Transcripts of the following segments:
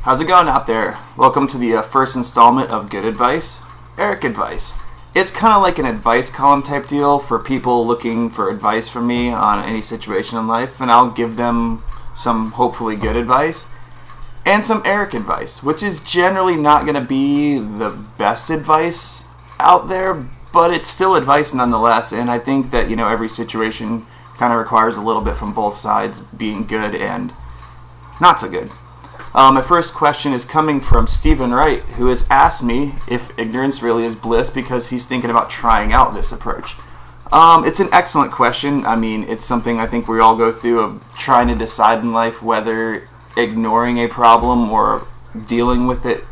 How's it going out there? Welcome to the first installment of Good Advice, Erik Advice. It's kind of like an advice column type deal for people looking for advice from me on any situation in life, and I'll give them some hopefully good advice and some Erik advice, which is generally not going to be the best advice out there, but it's still advice nonetheless, and I think that, every situation kind of requires a little bit from both sides, being good and not so good. My first question is coming from Stephen Wright, who has asked me if ignorance really is bliss because he's thinking about trying out this approach. It's an excellent question. I mean, it's something I think we all go through of trying to decide in life whether ignoring a problem or dealing with it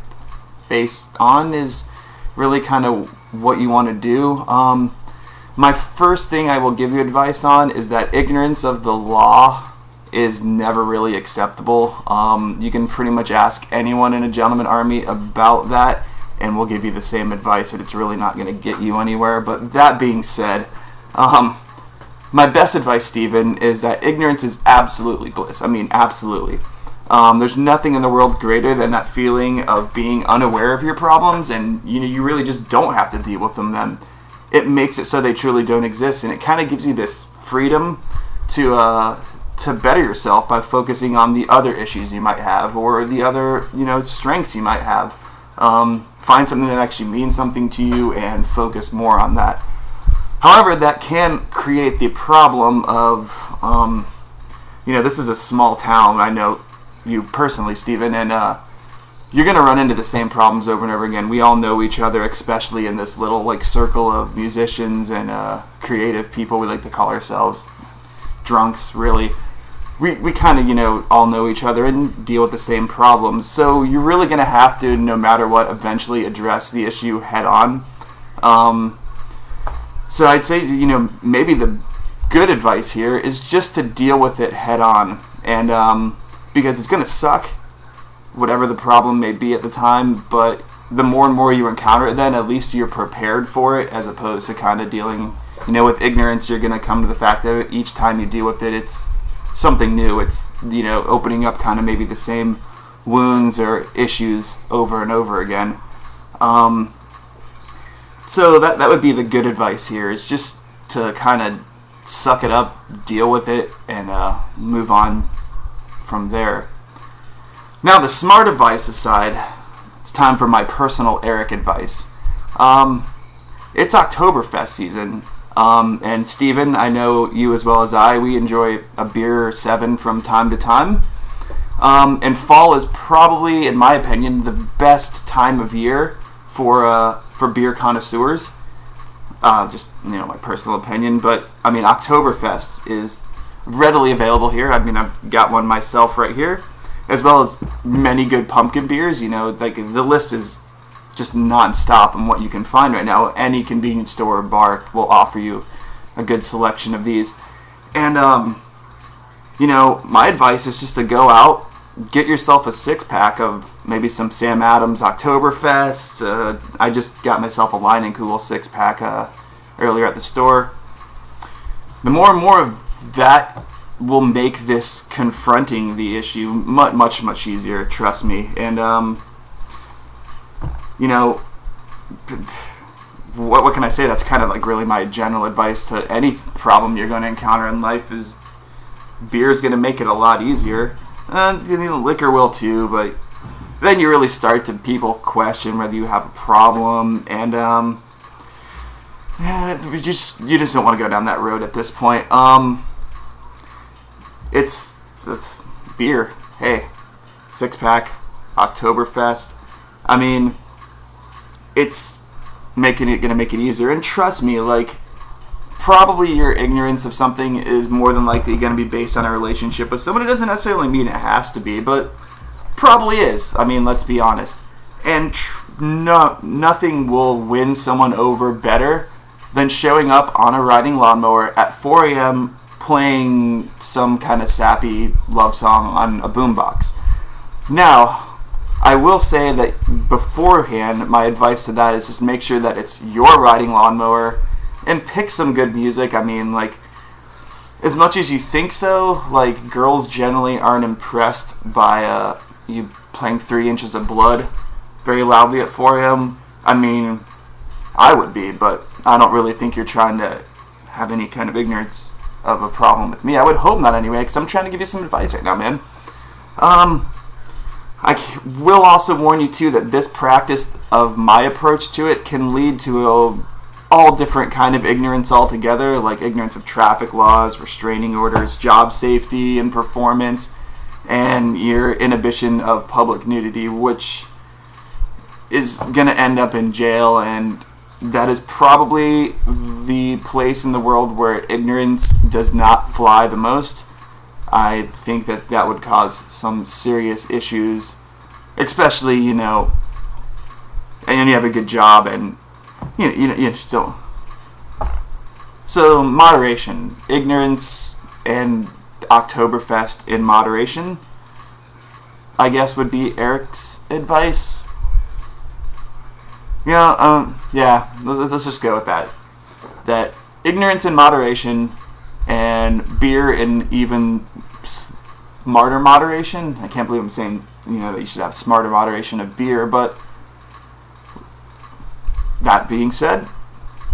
based on is really kind of what you want to do. My first thing I will give you advice on is that ignorance of the law is never really acceptable. You can pretty much ask anyone in a gentleman army about that, and we'll give you the same advice that it's really not going to get you anywhere. But that being said, my best advice, Stephen, is that ignorance is absolutely bliss. I mean, absolutely. There's nothing in the world greater than that feeling of being unaware of your problems, and you really just don't have to deal with them then. It makes it so they truly don't exist, and it kind of gives you this freedom to better yourself by focusing on the other issues you might have or the other, strengths you might have. Find something that actually means something to you and focus more on that. However, that can create the problem of, this is a small town. I know you personally, Stephen, and you're going to run into the same problems over and over again. We all know each other, especially in this little circle of musicians and creative people. We like to call ourselves drunks, really. We kind of, all know each other and deal with the same problems. So you're really going to have to, no matter what, eventually address the issue head on. So I'd say, maybe the good advice here is just to deal with it head on. And because it's going to suck, whatever the problem may be at the time, but the more and more you encounter it, then at least you're prepared for it, as opposed to kind of dealing, with ignorance. You're going to come to the fact that each time you deal with it, it's something new. It's, opening up kind of maybe the same wounds or issues over and over again. So that would be the good advice here, is just to kind of suck it up, deal with it, and move on from there. Now, the smart advice aside, it's time for my personal Erik advice. It's Oktoberfest season. And Stephen, I know you as well as we enjoy a beer or 7 from time to time. And fall is probably, in my opinion, the best time of year for beer connoisseurs. Just, my personal opinion. But, Oktoberfest is readily available here. I've got one myself right here, as well as many good pumpkin beers. The list is just non-stop on what you can find right now. Any convenience store or bar will offer you a good selection of these. And, my advice is just to go out, get yourself a 6-pack of maybe some Sam Adams Oktoberfest. I just got myself a Line and Cool 6-pack earlier at the store. The more and more of that will make this confronting the issue much, much easier, trust me. And, what can I say? That's kind of really my general advice to any problem you're going to encounter in life is beer is going to make it a lot easier. Liquor will too, but then you really start to people question whether you have a problem, and you just don't want to go down that road at this point. It's beer. Hey, 6-pack, Oktoberfest. It's going to make it easier. And trust me, probably your ignorance of something is more than likely going to be based on a relationship with someone. It doesn't necessarily mean it has to be, but probably is. Let's be honest. And nothing will win someone over better than showing up on a riding lawnmower at 4 a.m. playing some kind of sappy love song on a boombox. Now, I will say that beforehand, my advice to that is just make sure that it's your riding lawnmower and pick some good music. As much as you think so, girls generally aren't impressed by you playing 3 inches of blood very loudly at 4 a.m. I mean, I would be, but I don't really think you're trying to have any kind of ignorance of a problem with me. I would hope not anyway, because I'm trying to give you some advice right now, man. I will also warn you too that this practice of my approach to it can lead to all different kind of ignorance altogether, like ignorance of traffic laws, restraining orders, job safety and performance, and your inhibition of public nudity, which is going to end up in jail. And that is probably the place in the world where ignorance does not fly the most. I think that would cause some serious issues, especially, and you have a good job and you still. So moderation, ignorance, and Oktoberfest in moderation, I guess, would be Erik's advice. Yeah, let's just go with that. That ignorance in moderation, and beer in even smarter moderation. I can't believe I'm saying, that you should have smarter moderation of beer, but that being said,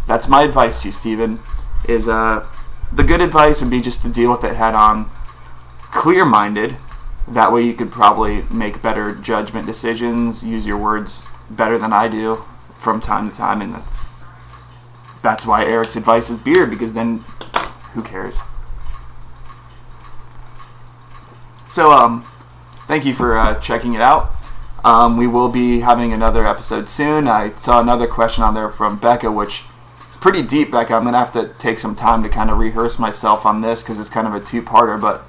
that's my advice to you, Steven, is the good advice would be just to deal with it head on, clear-minded. That way you could probably make better judgment decisions, use your words better than I do from time to time, and that's why Erik's advice is beer, because then who cares? So, thank you for checking it out. We will be having another episode soon. I saw another question on there from Becca, which is pretty deep, Becca. I'm going to have to take some time to kind of rehearse myself on this because it's kind of a two-parter, but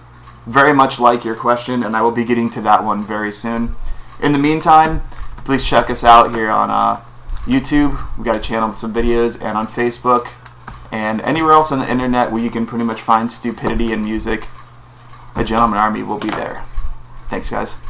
very much like your question, and I will be getting to that one very soon. In the meantime, please check us out here on YouTube. We got a channel with some videos, and on Facebook, and anywhere else on the internet where you can pretty much find stupidity and music. A Gentleman Army will be there. Thanks, guys.